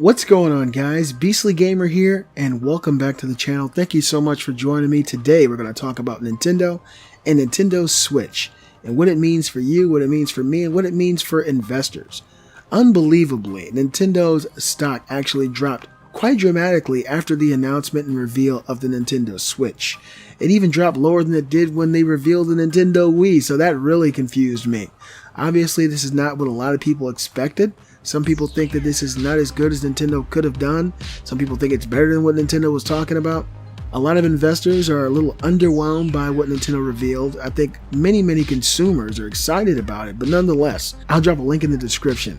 What's going on, guys? Beastly Gamer here, and welcome back to the channel. Thank you so much for joining me. Today we're going to talk about Nintendo and Nintendo Switch, and what it means for you, what it means for me, and what it means for investors. Unbelievably, Nintendo's stock actually dropped quite dramatically after the announcement and reveal of the Nintendo Switch. It even dropped lower than it did when they revealed the Nintendo Wii, so that really confused me. Obviously, this is not what a lot of people expected. Some people think that this is not as good as Nintendo could have done. Some people think it's better than what Nintendo was talking about. A lot of investors are a little underwhelmed by what Nintendo revealed. I think many consumers are excited about it, but nonetheless, I'll drop a link in the description.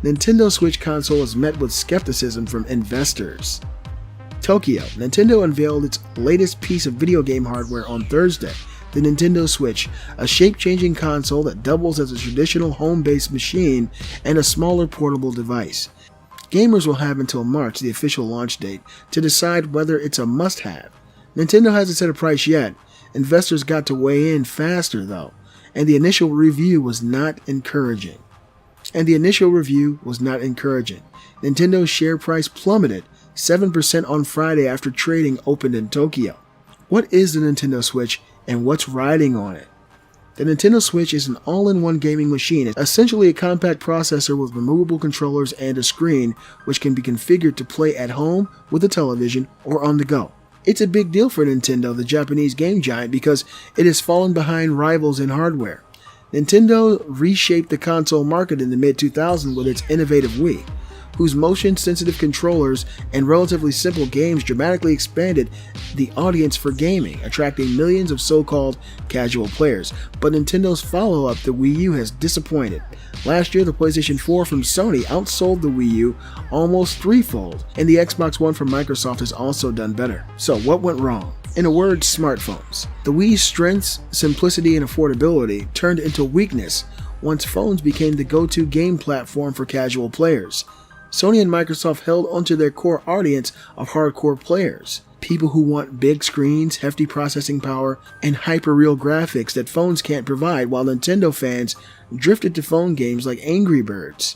Nintendo Switch console is met with skepticism from investors. Tokyo. Nintendo unveiled its latest piece of video game hardware on Thursday, the Nintendo Switch, a shape-changing console that doubles as a traditional home-based machine and a smaller portable device. Gamers will have until March, the official launch date, to decide whether it's a must-have. Nintendo hasn't set a price yet. Investors got to weigh in faster, though, and the initial review was not encouraging. Nintendo's share price plummeted 7% on Friday after trading opened in Tokyo. What is the Nintendo Switch, and what's riding on it? The Nintendo Switch is an all-in-one gaming machine, essentially a compact processor with removable controllers and a screen, which can be configured to play at home, with a television, or on the go. It's a big deal for Nintendo, the Japanese game giant, because it has fallen behind rivals in hardware. Nintendo reshaped the console market in the mid-2000s with its innovative Wii, whose motion-sensitive controllers and relatively simple games dramatically expanded the audience for gaming, attracting millions of so-called casual players. But Nintendo's follow-up, the Wii U, has disappointed. Last year, the PlayStation 4 from Sony outsold the Wii U almost threefold, and the Xbox One from Microsoft has also done better. So what went wrong? In a word, smartphones. The Wii's strengths, simplicity, and affordability turned into weakness once phones became the go-to game platform for casual players. Sony and Microsoft held onto their core audience of hardcore players, people who want big screens, hefty processing power, and hyper-real graphics that phones can't provide, while Nintendo fans drifted to phone games like Angry Birds.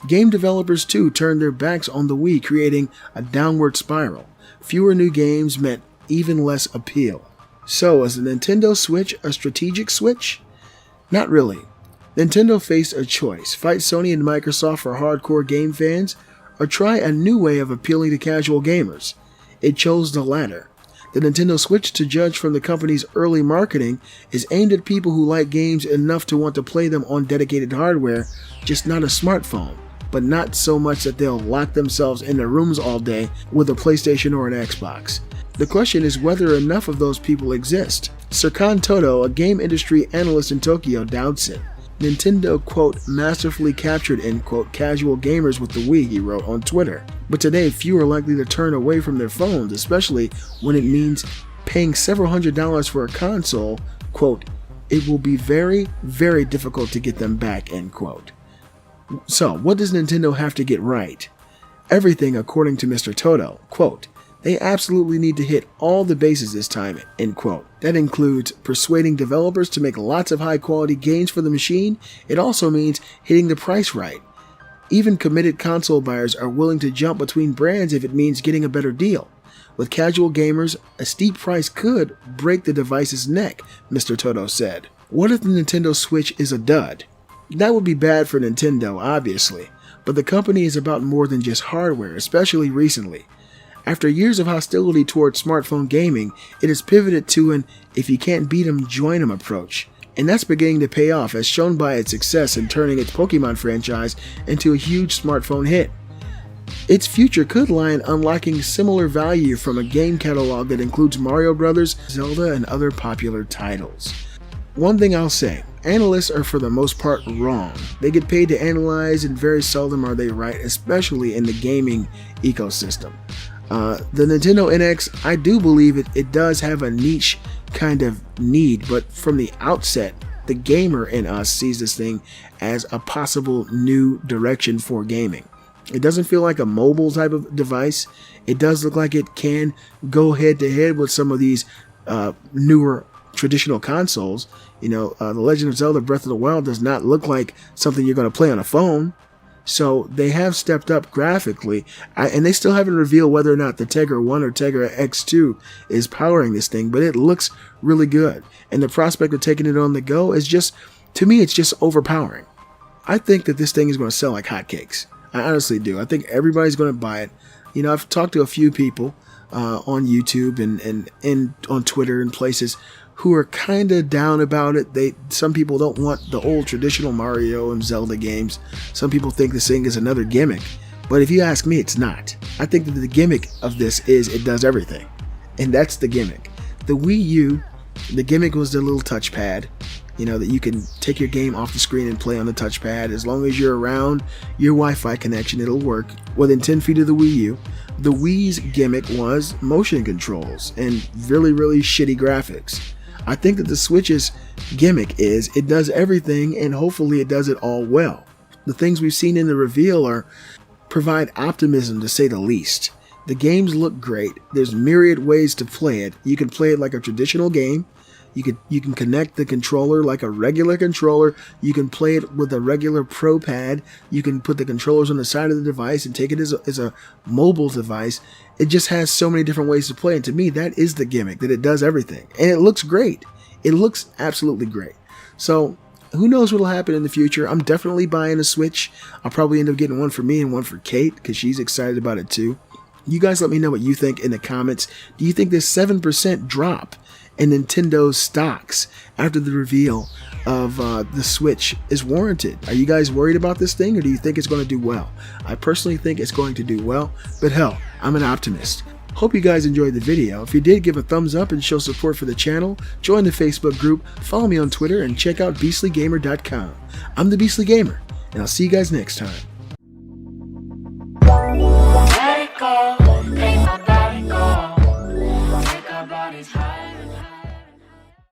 Game developers too turned their backs on the Wii, creating a downward spiral. Fewer new games meant even less appeal. So, is the Nintendo Switch a strategic switch? Not really. Nintendo faced a choice: fight Sony and Microsoft for hardcore game fans, or try a new way of appealing to casual gamers. It chose the latter. The Nintendo Switch, to judge from the company's early marketing, is aimed at people who like games enough to want to play them on dedicated hardware, just not a smartphone, but not so much that they'll lock themselves in their rooms all day with a PlayStation or an Xbox. The question is whether enough of those people exist. Serkan Toto, a game industry analyst in Tokyo, doubts it. Nintendo, quote, masterfully captured, end quote, casual gamers with the Wii, he wrote on Twitter. But today, few are likely to turn away from their phones, especially when it means paying several $100s for a console, quote, it will be very difficult to get them back, end quote. So, what does Nintendo have to get right? Everything, according to Mr. Toto, quote, they absolutely need to hit all the bases this time, end quote. That includes persuading developers to make lots of high-quality games for the machine. It also means hitting the price right. Even committed console buyers are willing to jump between brands if it means getting a better deal. With casual gamers, a steep price could break the device's neck, Mr. Toto said. What if the Nintendo Switch is a dud? That would be bad for Nintendo, obviously, but the company is about more than just hardware, especially recently. After years of hostility towards smartphone gaming, it has pivoted to an if you can't beat 'em, join 'em approach. And that's beginning to pay off, as shown by its success in turning its Pokemon franchise into a huge smartphone hit. Its future could lie in unlocking similar value from a game catalog that includes Mario Bros., Zelda, and other popular titles. One thing I'll say, analysts are for the most part wrong. They get paid to analyze, and very seldom are they right, especially in the gaming ecosystem. The Nintendo NX, I do believe it does have a niche kind of need, but from the outset, the gamer in us sees this thing as a possible new direction for gaming. It doesn't feel like a mobile type of device. It does look like it can go head to head with some of these newer traditional consoles. The Legend of Zelda Breath of the Wild does not look like something you're going to play on a phone. So they have stepped up graphically, and they still haven't revealed whether or not the Tegra 1 or Tegra X2 is powering this thing, but it looks really good. And the prospect of taking it on the go is just, to me, it's just overpowering. I think that this thing is going to sell like hotcakes. I honestly do. I think everybody's going to buy it. You know, I've talked to a few people on YouTube and on Twitter and places who are kind of down about it. Some people don't want the old traditional Mario and Zelda games. Some people think this thing is another gimmick. But if you ask me, it's not. I think that the gimmick of this is it does everything. And that's the gimmick. The Wii U, the gimmick was the little touchpad. You know, that you can take your game off the screen and play on the touchpad. As long as you're around your Wi-Fi connection, it'll work within 10 feet of the Wii U. The Wii's gimmick was motion controls and really, really shitty graphics. I think that the Switch's gimmick is it does everything, and hopefully it does it all well. The things we've seen in the reveal provide optimism, to say the least. The games look great. There's myriad ways to play it. You can play it like a traditional game. You can connect the controller like a regular controller. You can play it with a regular Pro Pad. You can put the controllers on the side of the device and take it as a mobile device. It just has so many different ways to play, and to me, that is the gimmick, that it does everything. And it looks great. It looks absolutely great. So, who knows what will happen in the future. I'm definitely buying a Switch. I'll probably end up getting one for me and one for Kate, because she's excited about it too. You guys let me know what you think in the comments. Do you think this 7% drop in Nintendo's stocks after the reveal of the Switch is warranted? Are you guys worried about this thing, or do you think it's going to do well? I personally think it's going to do well, but hell, I'm an optimist. Hope you guys enjoyed the video. If you did, give a thumbs up and show support for the channel. Join the Facebook group, follow me on Twitter, and check out beastlygamer.com. I'm the Beastly Gamer, and I'll see you guys next time.